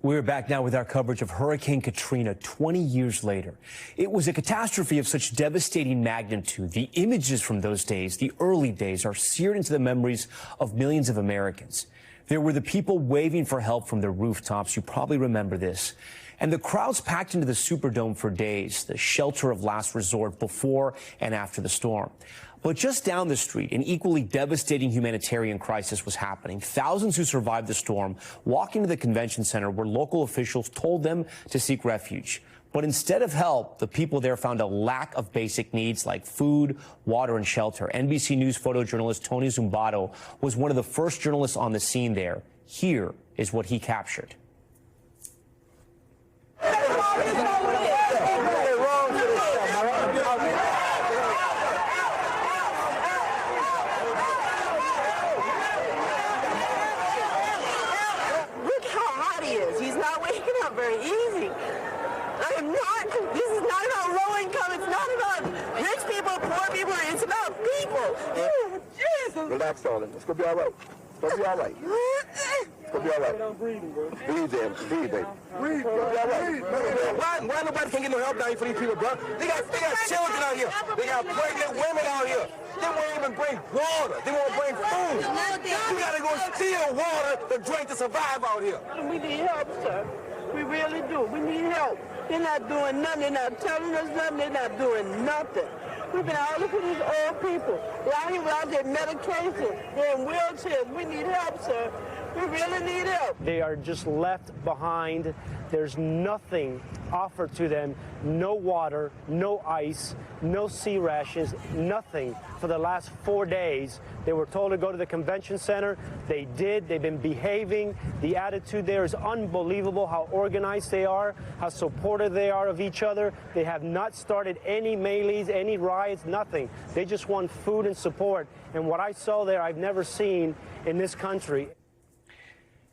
We're back now with our coverage of Hurricane Katrina 20 years later. It was a catastrophe of such devastating magnitude. The images from those days, the early days, are seared into the memories of millions of Americans. There were the people waving for help from their rooftops. You probably remember this. And the crowds packed into the Superdome for days, the shelter of last resort before and after the storm. But just down the street, an equally devastating humanitarian crisis was happening. Thousands who survived the storm walking to the convention center where local officials told them to seek refuge. But instead of help, the people there found a lack of basic needs like food, water, and shelter. NBC News photojournalist Tony Zumbado was one of the first journalists on the scene there. Here is what he captured. Very easy. I am not, this is not about low income, it's not about rich people, poor people, it's about people. Oh, Jesus. Relax, darling. It's going to be all right. It's going to be all right. It's going to be all right. I'm breathing, bro. Breathe, baby. Breathe, baby. Breathe, bro. Why nobody can get no help down here for these people, bro? They got children out here. They got pregnant women out here. They won't even bring water. They won't bring food. You got to go steal water to drink to survive out here. We need help, sir. We really do. We need help. They're not doing nothing. They're not telling us nothing. They're not doing nothing. We've been out looking for these old people. They're out here without their medication. They're in wheelchairs. We need help, sir. We really need help. They are just left behind. There's nothing offered to them. No water, no ice, no sea rations, nothing for the last 4 days. They were told to go to the convention center. They did. They've been behaving. The attitude there is unbelievable, how organized they are, how supportive they are of each other. They have not started any melees, any riots, nothing. They just want food and support. And what I saw there, I've never seen in this country.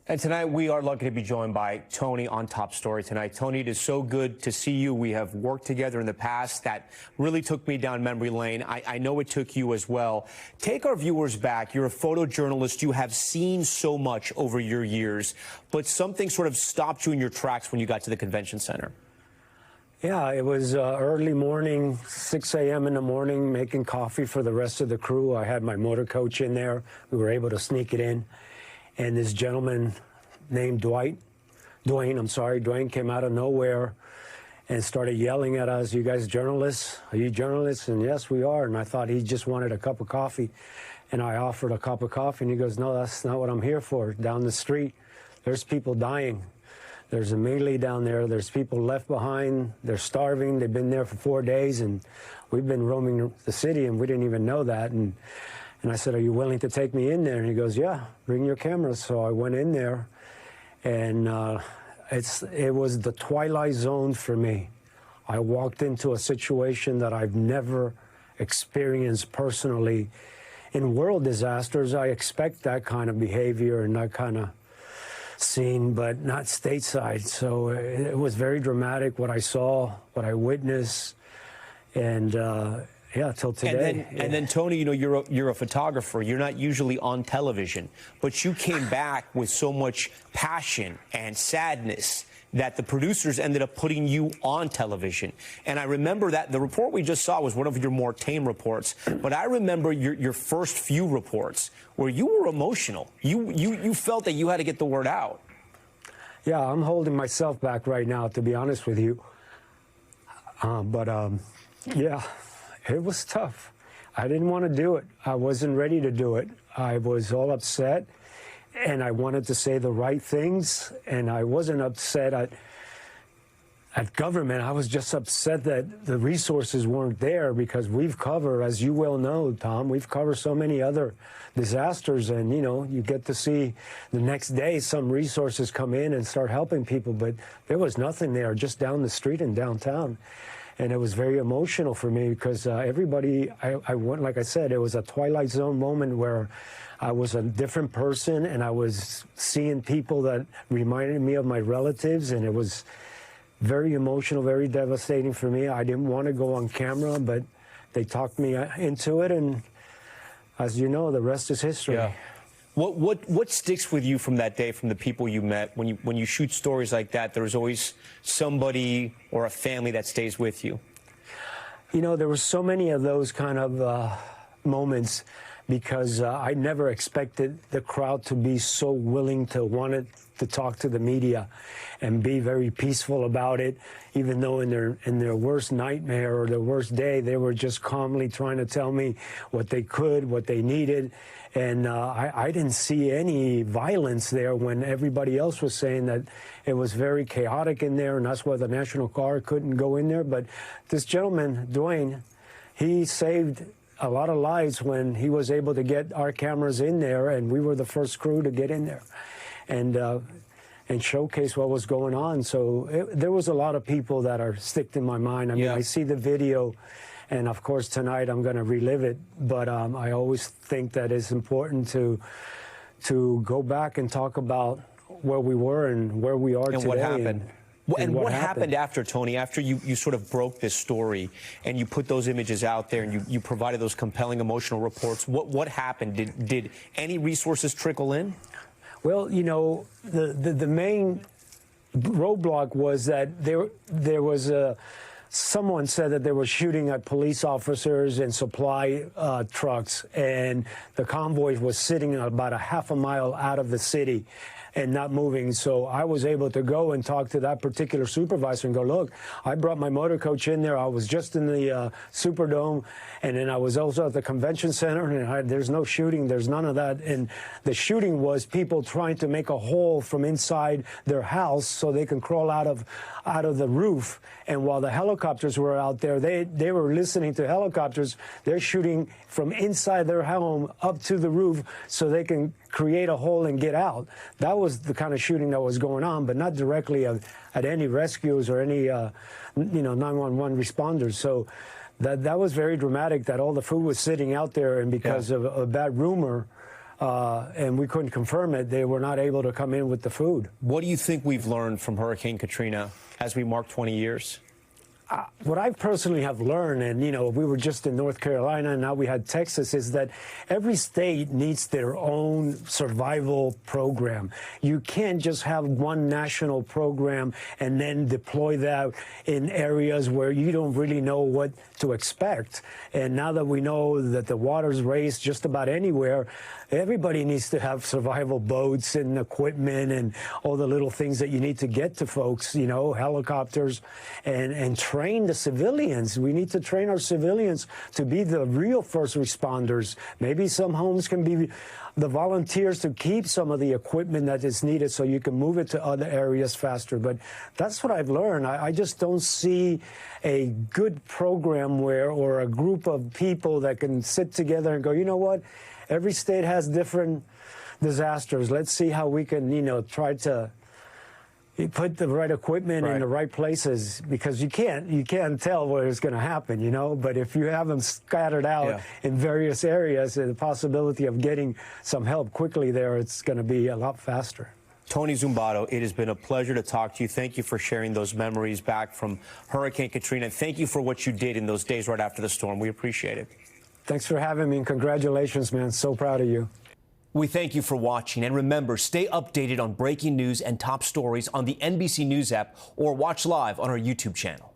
And tonight we are lucky to be joined by Tony on Top Story tonight. Tony, it is so good to see you. We have worked together in the past. That really took me down memory lane. I know it took you as well. Take our viewers back. You're a photojournalist. You have seen so much over your years, but something sort of stopped you in your tracks when you got to the convention center. Yeah, it was early morning, 6 a.m. in the morning, making coffee for the rest of the crew. I had my motor coach in there. We were able to sneak it in. And this gentleman named Dwayne came out of nowhere and started yelling at us, "You guys journalists? Are you journalists?" And yes, we are. And I thought he just wanted a cup of coffee. And I offered a cup of coffee, and he goes, "No, that's not what I'm here for. Down the street, there's people dying. There's a melee down there. There's people left behind. They're starving. They've been there for 4 days, and we've been roaming the city, and we didn't even know that." And I said, "Are you willing to take me in there?" And he goes, "Yeah, bring your cameras." So I went in there, and it was the twilight zone for me. I walked into a situation that I've never experienced personally. In world disasters, I expect that kind of behavior and that kind of scene, but not stateside. So it was very dramatic what I saw, what I witnessed, and yeah, till today. And then, Tony, you know, you're a photographer. You're not usually on television, but you came back with so much passion and sadness that the producers ended up putting you on television. And I remember that the report we just saw was one of your more tame reports, but I remember your first few reports where you were emotional. You felt that you had to get the word out. Yeah, I'm holding myself back right now, to be honest with you. Yeah. It was tough. I didn't want to do it. I wasn't ready to do it. I was all upset, and I wanted to say the right things, and I wasn't upset at government. I was just upset that the resources weren't there, because we've covered, as you well know, Tom, we've covered so many other disasters, and, you know, you get to see the next day some resources come in and start helping people, but there was nothing there, just down the street in downtown. And it was very emotional for me, because everybody, I went, like I said, it was a Twilight Zone moment where I was a different person, and I was seeing people that reminded me of my relatives, and it was very emotional, very devastating for me. I didn't want to go on camera, but they talked me into it, and as you know, the rest is history. Yeah. What sticks with you from that day, from the people you met? When you shoot stories like that, there's always somebody or a family that stays with you. You know, there were so many of those kind of moments because I never expected the crowd to be so willing to want to talk to the media and be very peaceful about it, even though in their worst nightmare or their worst day, they were just calmly trying to tell me what they could, what they needed. And I didn't see any violence there when everybody else was saying that it was very chaotic in there, and that's why the National Guard couldn't go in there. But this gentleman, Dwayne, he saved a lot of lives when he was able to get our cameras in there, and we were the first crew to get in there and showcase what was going on. So there was a lot of people that are sticked in my mind. I mean, I see the video, and of course tonight I'm going to relive it. But I always think that it's important to go back and talk about where we were and where we are today. And what happened. And what happened after, Tony, after you sort of broke this story and you put those images out there and you provided those compelling emotional reports? What happened? Did any resources trickle in? Well, you know, the main roadblock was that there was someone said that they were shooting at police officers and supply trucks, and the convoy was sitting about a half a mile out of the city and not moving. So I was able to go and talk to that particular supervisor and go, look, I brought my motor coach in there. I was just in the Superdome, and then I was also at the convention center, and there's no shooting. There's none of that. And the shooting was people trying to make a hole from inside their house so they can crawl out of the roof. And while the helicopters were out there, they were listening to helicopters. They're shooting from inside their home up to the roof so they can create a hole and get out. That was the kind of shooting that was going on, but not directly at any rescues or any 911 responders. So that was very dramatic, that all the food was sitting out there, and because of a bad rumor, and we couldn't confirm it, they were not able to come in with the food. What do you think we've learned from Hurricane Katrina as we mark 20 years? What I personally have learned, and we were just in North Carolina and now we had Texas, is that every state needs their own survival program. You can't just have one national program and then deploy that in areas where you don't really know what to expect. And now that we know that the water's raised just about anywhere, everybody needs to have survival boats and equipment and all the little things that you need to get to folks, helicopters, and train the civilians. We need to train our civilians to be the real first responders. Maybe some homes can be the volunteers to keep some of the equipment that is needed so you can move it to other areas faster. But that's what I've learned. I just don't see a good program or a group of people that can sit together and go, you know what? Every state has different disasters. Let's see how we can, try to put the right equipment in the right places, because you can't tell where it's going to happen, But if you have them scattered out in various areas, the possibility of getting some help quickly there, it's going to be a lot faster. Tony Zumbado, it has been a pleasure to talk to you. Thank you for sharing those memories back from Hurricane Katrina. Thank you for what you did in those days right after the storm. We appreciate it. Thanks for having me, and congratulations, man. So proud of you. We thank you for watching, and remember, stay updated on breaking news and top stories on the NBC News app or watch live on our YouTube channel.